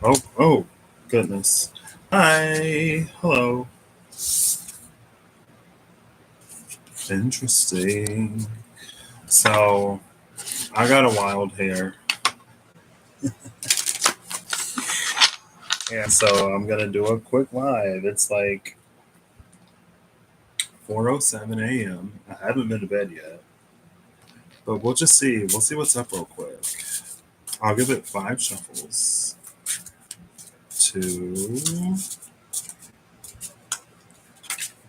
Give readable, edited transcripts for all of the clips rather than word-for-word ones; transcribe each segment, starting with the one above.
Oh, goodness. Hi, hello. Interesting. So, I got a wild hair, and so I'm gonna do a quick live. It's like 4:07 a.m. I haven't been to bed yet, but we'll just see. We'll see what's up real quick. I'll give it 5 shuffles. 2,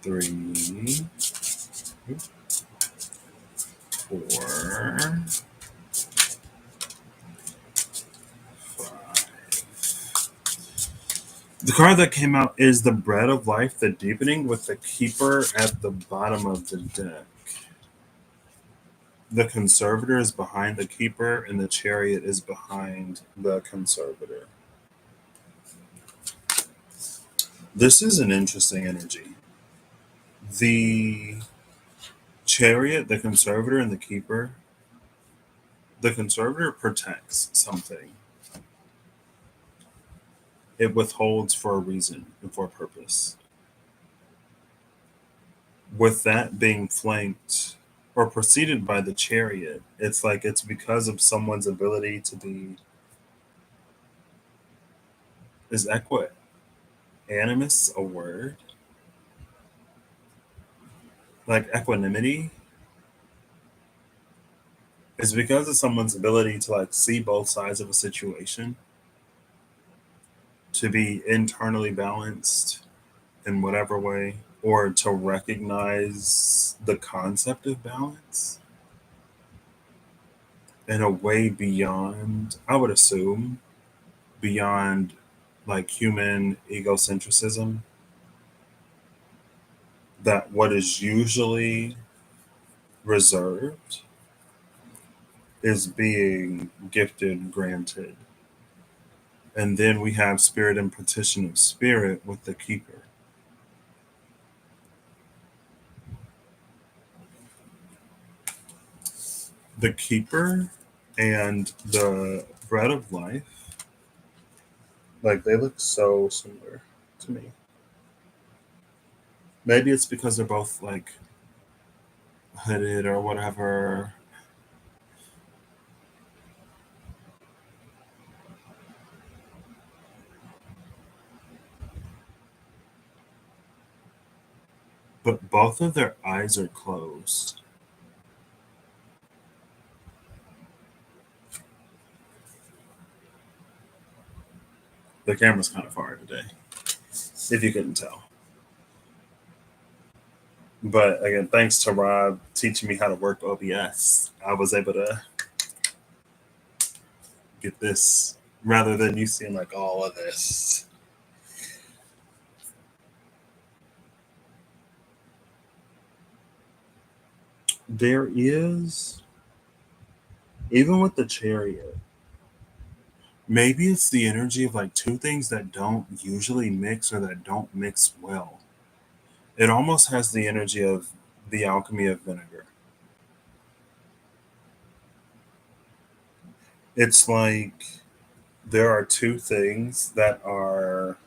3, 4, 5. The card that came out is the Bread of Life, the Deepening, with the Keeper at the bottom of the deck. The Conservator is behind the Keeper, and the Chariot is behind the Conservator. This is an interesting energy. The Chariot, the Conservator, and the Keeper. The Conservator protects something, it withholds for a reason and for a purpose. With that being flanked or preceded by the Chariot, it's like it's because of someone's ability to be, is animus a word? Like equanimity is because of someone's ability to like see both sides of a situation, to be internally balanced in whatever way, or to recognize the concept of balance in a way beyond, I would assume, beyond like human egocentrism, that what is usually reserved is being gifted, granted. And then we have spirit and petition of spirit with the keeper. The keeper and the bread of life, like they look so similar to me. Maybe it's because they're both like hooded or whatever. But both of their eyes are closed. The camera's kind of far today, if you couldn't tell. But again, thanks to Rob teaching me how to work OBS, I was able to get this rather than you seeing like all of this. There is, even with the chariot, maybe it's the energy of like two things that don't usually mix or that don't mix well. It almost has the energy of the alchemy of vinegar. It's like there are two things that are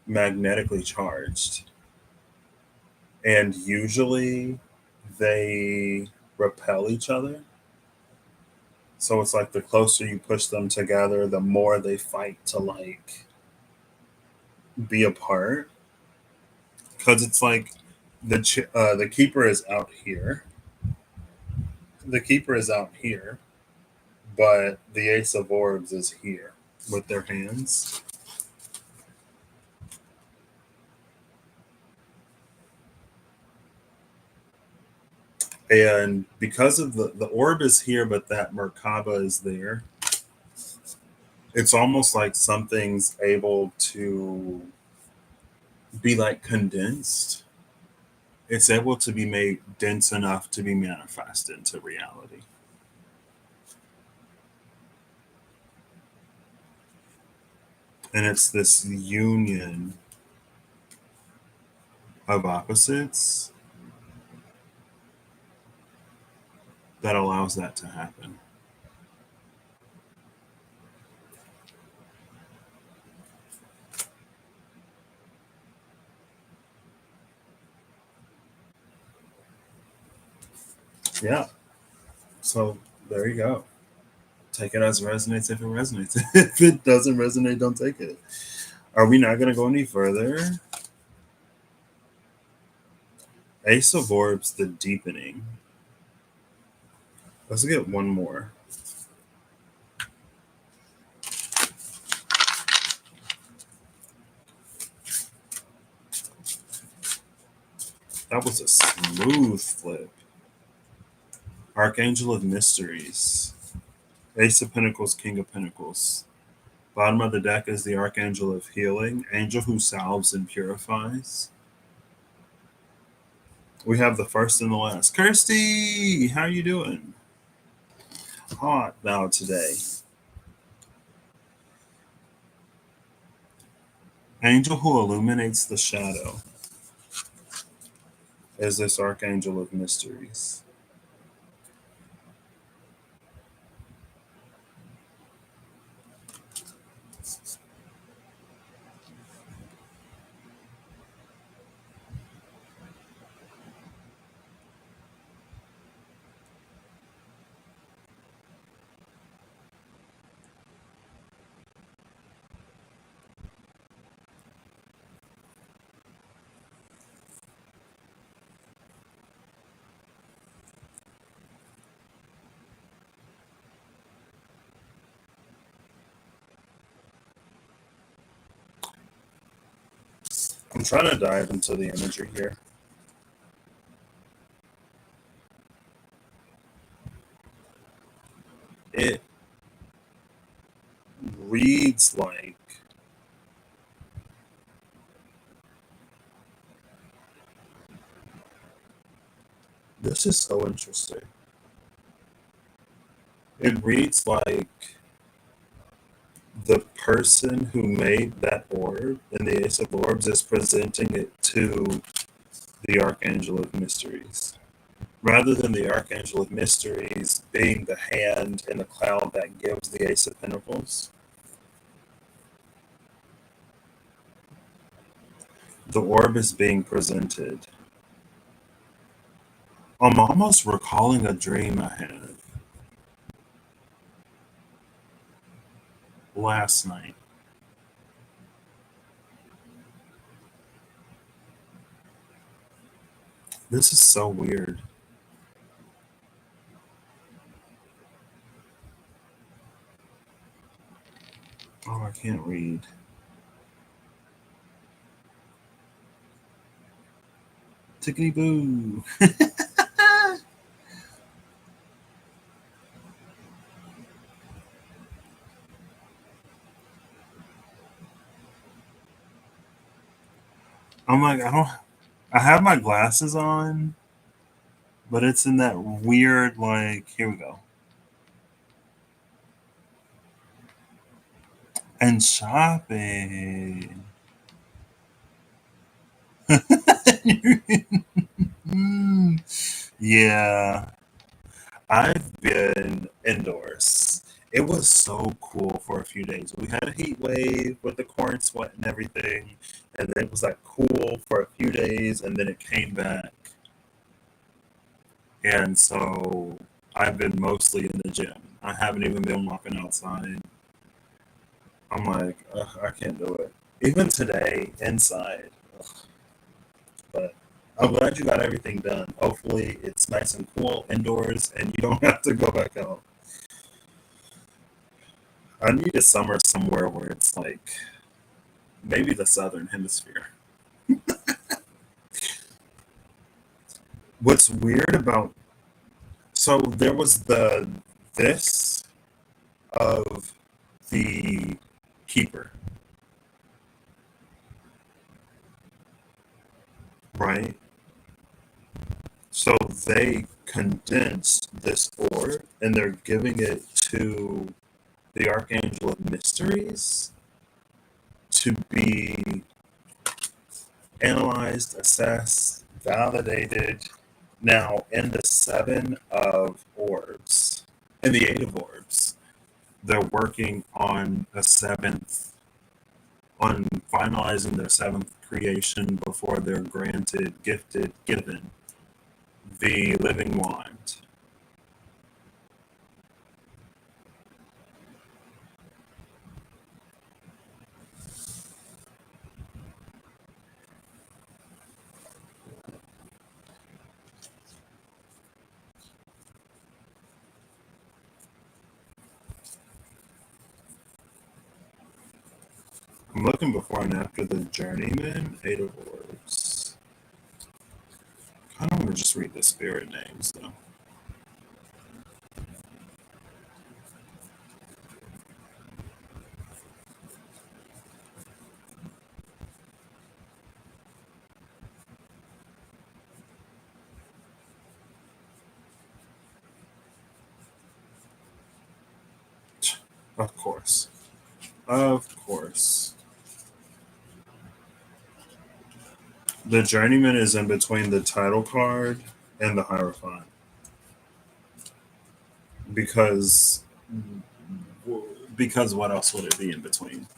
magnetically charged, and usually they repel each other. So it's like the closer you push them together, the more they fight to like be apart. Because it's like the keeper is out here, the keeper is out here, but the ace of orbs is here with their hands. And because of the orb is here, but that Merkaba is there, it's almost like something's able to be like condensed. It's able to be made dense enough to be manifested into reality. And it's this union of opposites that allows that to happen. Yeah. So there you go. Take it as it resonates if it resonates. If it doesn't resonate, don't take it. Are we not going to go any further? Ace of Orbs, the deepening. Let's get one more. That was a smooth flip. Archangel of Mysteries. Ace of Pentacles, King of Pentacles. Bottom of the deck is the Archangel of Healing, angel who salves and purifies. We have the first and the last. Kirsty, how you doing? Hot thou today. Angel who illuminates the shadow is this Archangel of Mysteries. I'm trying to dive into the imagery here. It reads like this is so interesting. It reads like the person who made that orb in the Ace of Orbs is presenting it to the Archangel of Mysteries. Rather than the Archangel of Mysteries being the hand in the cloud that gives the Ace of Pentacles, the orb is being presented. I'm almost recalling a dream I had last night. This is so weird. Oh, I can't read. Tickety boo. I'm like, I have my glasses on, but it's in that weird, like, here we go. And shopping. Mm, yeah, I've been indoors. It was so cool for a few days. We had a heat wave with the corn sweat and everything, and then it was like cool for a few days, and then it came back. And so I've been mostly in the gym. I haven't even been walking outside. I'm like, ugh, I can't do it. Even today, inside. Ugh. But I'm glad you got everything done. Hopefully, it's nice and cool indoors and you don't have to go back out. I need a summer somewhere where it's like maybe the southern hemisphere. What's weird about so there was the this of the keeper, right? So they condensed this orb and they're giving it to the Archangel of Mysteries to be analyzed, assessed, validated. Now, in the seven of orbs, in the eight of orbs, they're working on a seventh, on finalizing their seventh creation before they're granted, gifted, given the living wand. I'm looking before and after the journeyman, 8 of orbs. I don't want to just read the spirit names though. Of course. Of course. The journeyman is in between the title card and the Hierophant. Because what else would it be in between?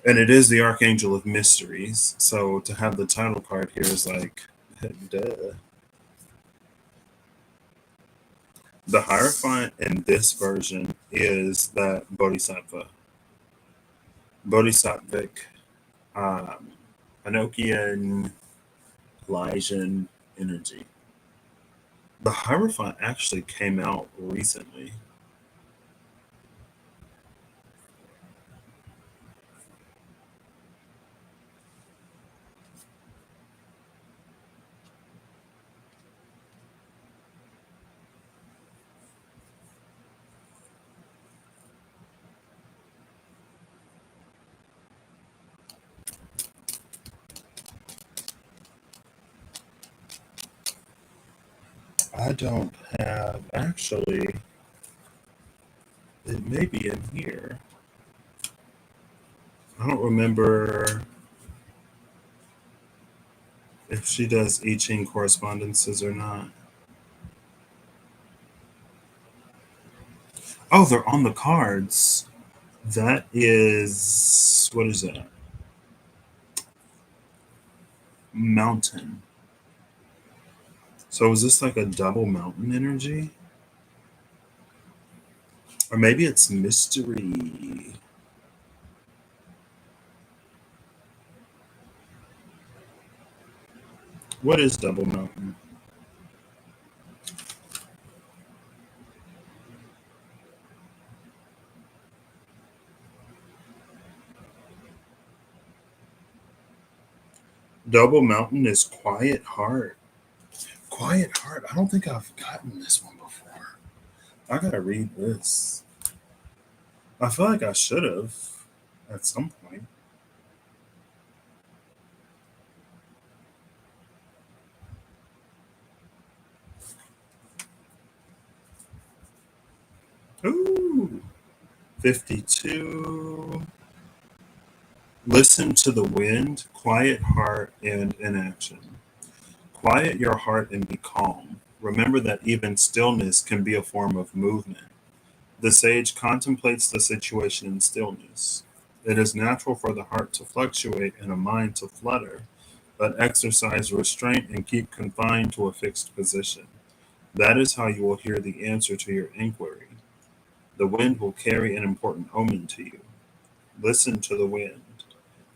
And it is the Archangel of Mysteries. So to have the title card here is like, duh. The Hierophant in this version is that Bodhisattvic, um, Enochian, Elijah energy. The Hierophant actually came out recently. I don't have actually. It may be in here. I don't remember if she does I Ching correspondences or not. Oh, they're on the cards. That is what is that? Mountain. So is this like a double mountain energy? Or maybe it's mystery. What is double mountain? Double mountain is quiet heart. Quiet heart. I don't think I've gotten this one before. I gotta read this. I feel like I should have at some point. Ooh, 52. Listen to the wind, quiet heart, and inaction. Quiet your heart and be calm. Remember that even stillness can be a form of movement. The sage contemplates the situation in stillness. It is natural for the heart to fluctuate and a mind to flutter, but exercise restraint and keep confined to a fixed position. That is how you will hear the answer to your inquiry. The wind will carry an important omen to you. Listen to the wind.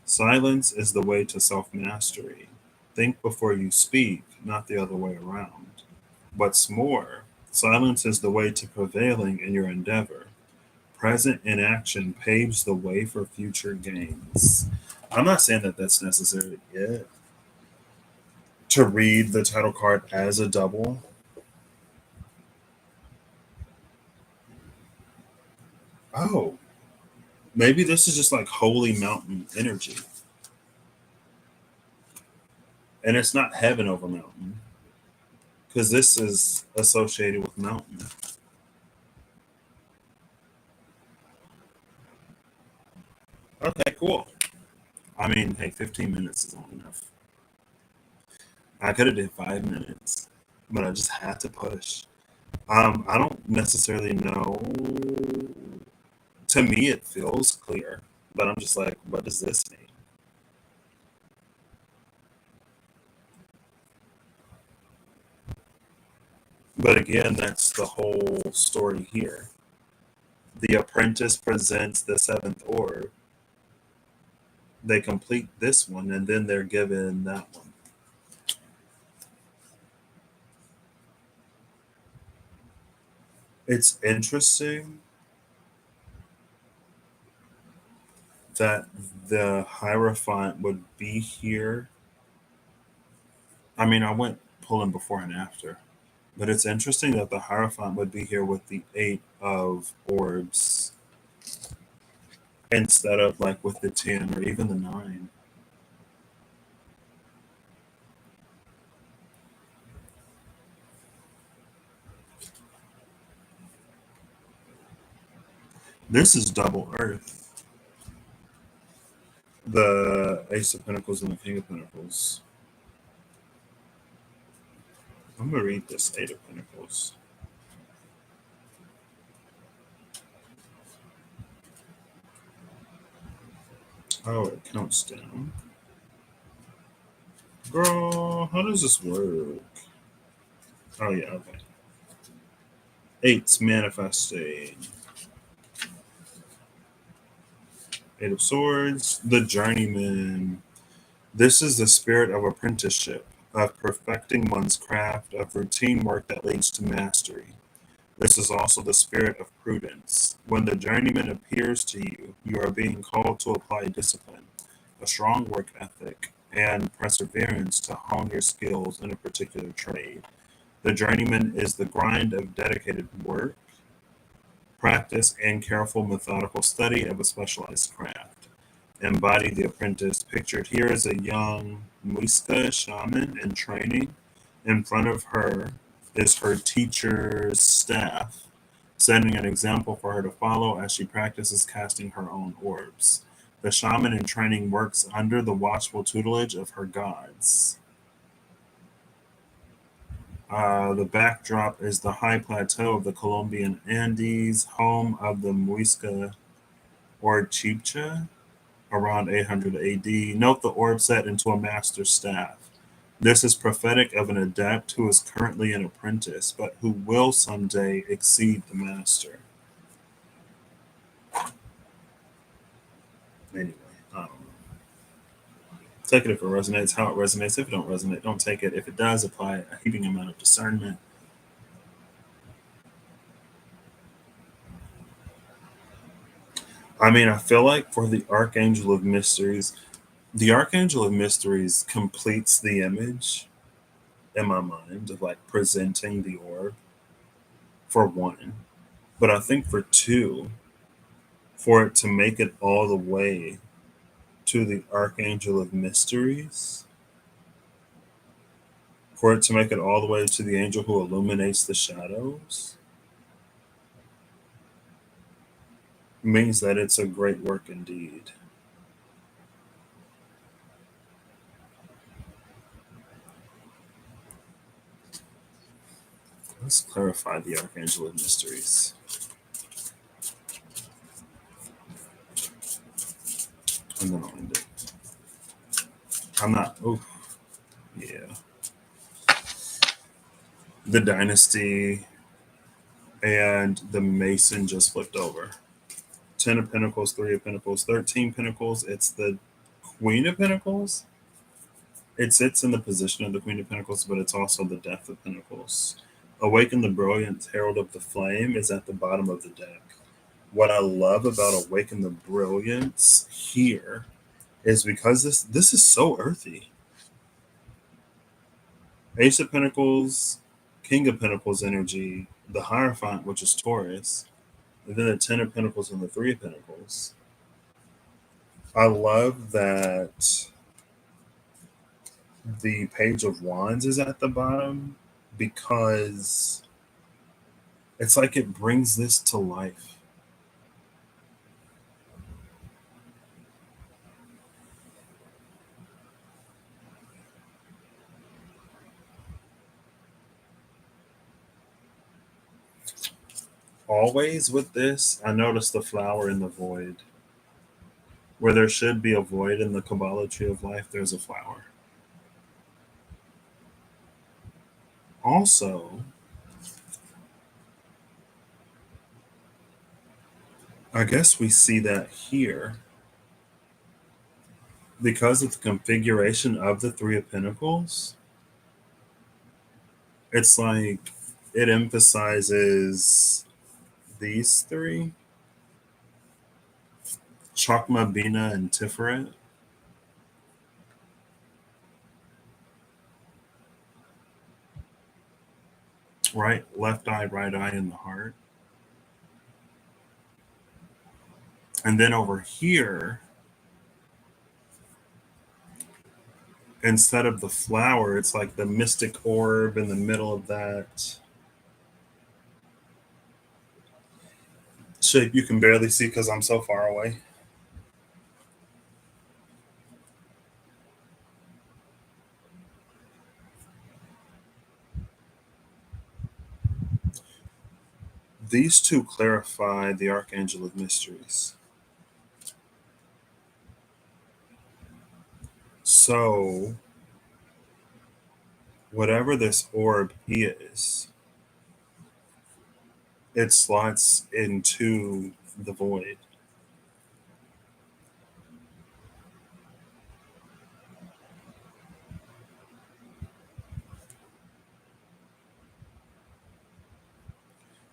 Silence is the way to self mastery. Think before you speak, not the other way around. What's more, silence is the way to prevailing in your endeavor. Present inaction paves the way for future gains. I'm not saying that that's necessarily it. To read the title card as a double, oh, maybe this is just like holy mountain energy. And it's not heaven over mountain because this is associated with mountain. Okay, cool. I mean, hey, 15 minutes is long enough. I could have did 5 minutes, but I just had to push. I don't necessarily know. To me, it feels clear, but I'm just like, what does this mean? But again, that's the whole story here. The apprentice presents the seventh orb. They complete this one, and then they're given that one. It's interesting. that the Hierophant would be here. I mean, I went pulling before and after, but it's interesting that the Hierophant would be here with the Eight of Orbs instead of like with the 10 or even the 9. This is double Earth. The Ace of Pentacles and the King of Pentacles. I'm going to read this Eight of Pentacles. Oh, it counts down. Girl, how does this work? Oh, yeah, okay. Eight's manifesting. Eight of Swords, the Journeyman. This is the spirit of apprenticeship, of perfecting one's craft, of routine work that leads to mastery. This is also the spirit of prudence. When the journeyman appears to you, you are being called to apply discipline, a strong work ethic, and perseverance to hone your skills in a particular trade. The journeyman is the grind of dedicated work, practice, and careful methodical study of a specialized craft. Embody the apprentice pictured here as a young Muisca shaman in training. In front of her is her teacher's staff, setting an example for her to follow as she practices casting her own orbs. The shaman in training works under the watchful tutelage of her gods. The backdrop is the high plateau of the Colombian Andes, home of the Muisca or Chibcha, around 800 AD. Note the orb set into a master's staff. This is prophetic of an adept who is currently an apprentice, but who will someday exceed the master. Anyway, I don't know. Take it if it resonates, how it resonates. If it don't resonate, don't take it. If it does, apply a heaping amount of discernment. I mean, I feel like for the Archangel of Mysteries, the Archangel of Mysteries completes the image in my mind of like presenting the orb for one. But I think for two, for it to make it all the way to the Archangel of Mysteries, for it to make it all the way to the angel who illuminates the shadows, means that it's a great work indeed. Let's clarify the Archangel of Mysteries. And then I'll end it. I'm not. Oh, yeah. The Dynasty and the Mason just flipped over. 10 of Pentacles, 3 of Pentacles, 13 Pentacles. It's the Queen of Pentacles. It sits in the position of the Queen of Pentacles, but it's also the Death of Pentacles. Awaken the Brilliance, Herald of the Flame is at the bottom of the deck. What I love about Awaken the Brilliance here is because this is so earthy. Ace of Pentacles, King of Pentacles energy, the Hierophant, which is Taurus, and then the Ten of Pentacles and the Three of Pentacles. I love that the Page of Wands is at the bottom because it's like it brings this to life. Always with this, I notice the flower in the void. Where there should be a void in the Kabbalah tree of life, there's a flower. Also, I guess we see that here because of the configuration of the Three of Pentacles. It's like it emphasizes these three. Chakma, Bina, and Tiferet, right? Left eye, right eye, and the heart. And then over here, instead of the flower, it's like the mystic orb in the middle of that shape you can barely see because I'm so far away. These two clarify the Archangel of Mysteries. So, whatever this orb is, it slots into the void.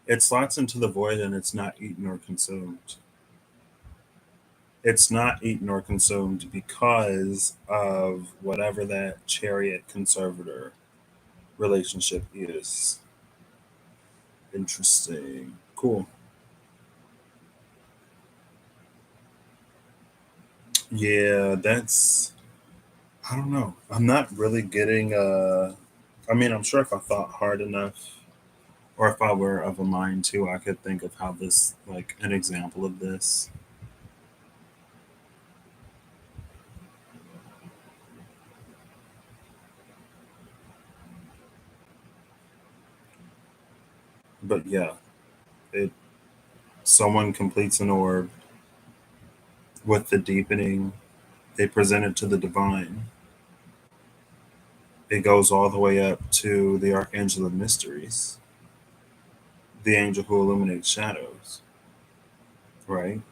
It slots into the void and it's not eaten or consumed. It's not eaten or consumed because of whatever that chariot conservator relationship is. Interesting. Cool. Yeah, that's, I don't know. I'm not really getting I mean, I'm sure if I thought hard enough or if I were of a mind too, I could think of how this, like an example of this. But yeah, it someone completes an orb with the deepening, they present it to the divine. It goes all the way up to the Archangel of Mysteries, the angel who illuminates shadows, right?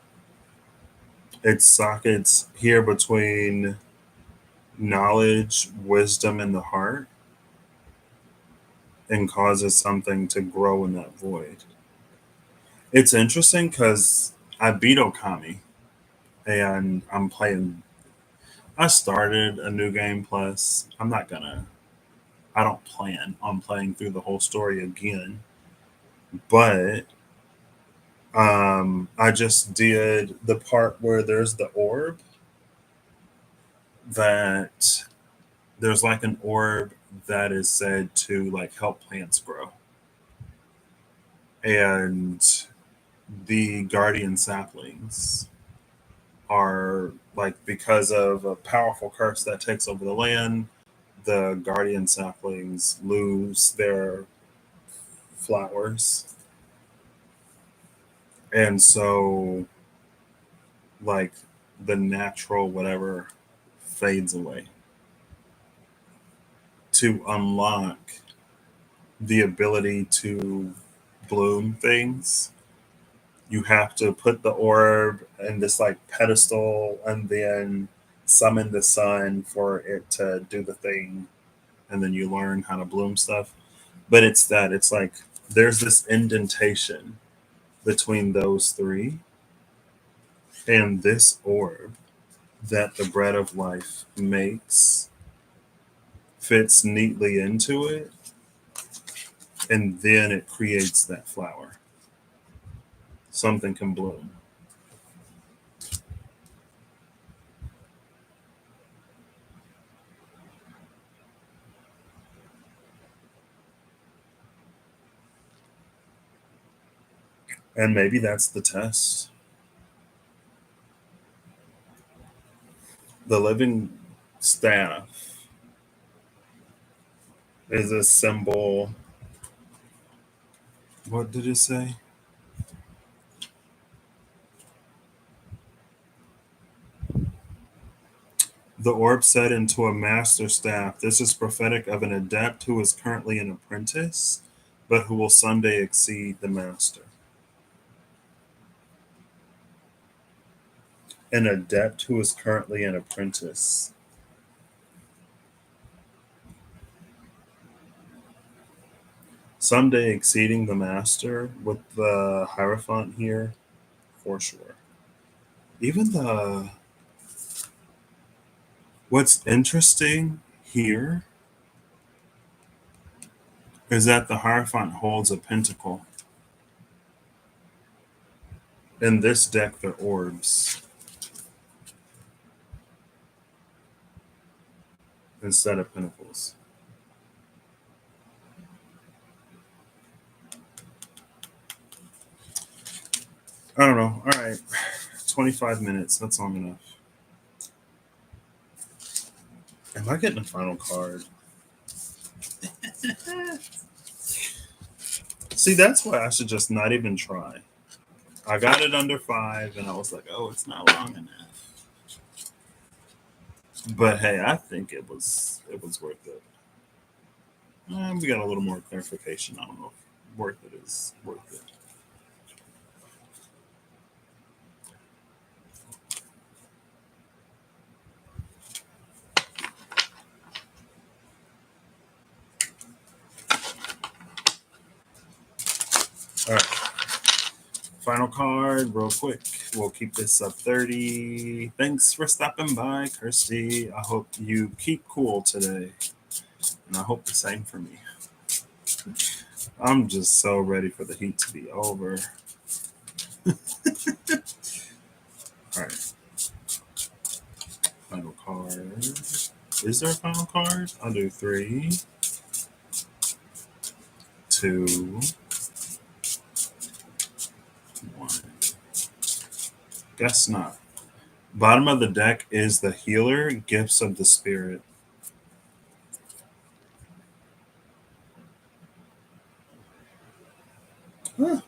It sockets here between knowledge, wisdom, and the heart and causes something to grow in that void. It's interesting because I beat Okami and I'm playing. I started a new game plus. I don't plan on playing through the whole story again, but I just did the part where there's the orb that there's like an orb that is said to like help plants grow. And the guardian saplings are like because of a powerful curse that takes over the land, the guardian saplings lose their flowers. And so like the natural whatever fades away to unlock the ability to bloom things. You have to put the orb in this like pedestal and then summon the sun for it to do the thing, and then you learn how to bloom stuff. But it's like there's this indentation between those three, and this orb that the bread of life makes fits neatly into it, and then it creates that flower. Something can bloom. And maybe that's the test. The living staff is a symbol. What did it say? The orb set into a master staff. This is prophetic of an adept who is currently an apprentice, but who will someday exceed the master. An adept who is currently an apprentice. Someday exceeding the master with the Hierophant here, for sure. Even the what's interesting here is that the Hierophant holds a pentacle. In this deck, they're orbs instead of pentacles. I don't know. All right. 25 minutes. That's long enough. Am I getting a final card? See, that's why I should just not even try. I got it under 5, and I was like, oh, it's not long enough. But hey, I think it was worth it. We got a little more clarification. I don't know if worth it is worth it. All right. Final card, real quick. We'll keep this up 30. Thanks for stopping by, Kirsty. I hope you keep cool today. And I hope the same for me. I'm just so ready for the heat to be over. All right. Final card. Is there a final card? I'll do 3, 2, 1. Guess not. Bottom of the deck is the healer, gifts of the spirit. Huh.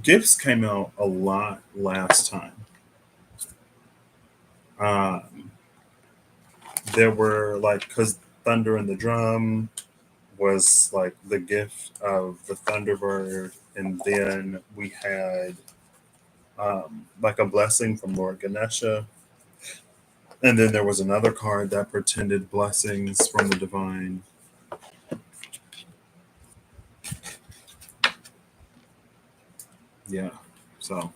Gifts came out a lot last time. Um, there were like, because Thunder and the Drum was like the gift of the Thunderbird, and then we had like a blessing from Lord Ganesha, and then there was another card that pretended blessings from the divine. Yeah. So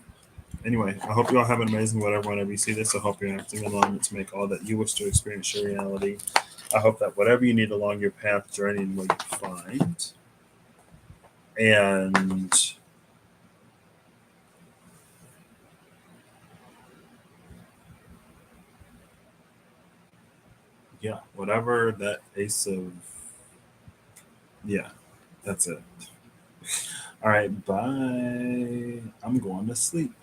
anyway, I hope you all have an amazing whatever whenever you see this. I hope you're acting in alignment to make all that you wish to experience your reality. I hope that whatever you need along your path, journey, and what you find. And yeah, whatever that ace of, yeah, that's it. All right, bye. I'm going to sleep.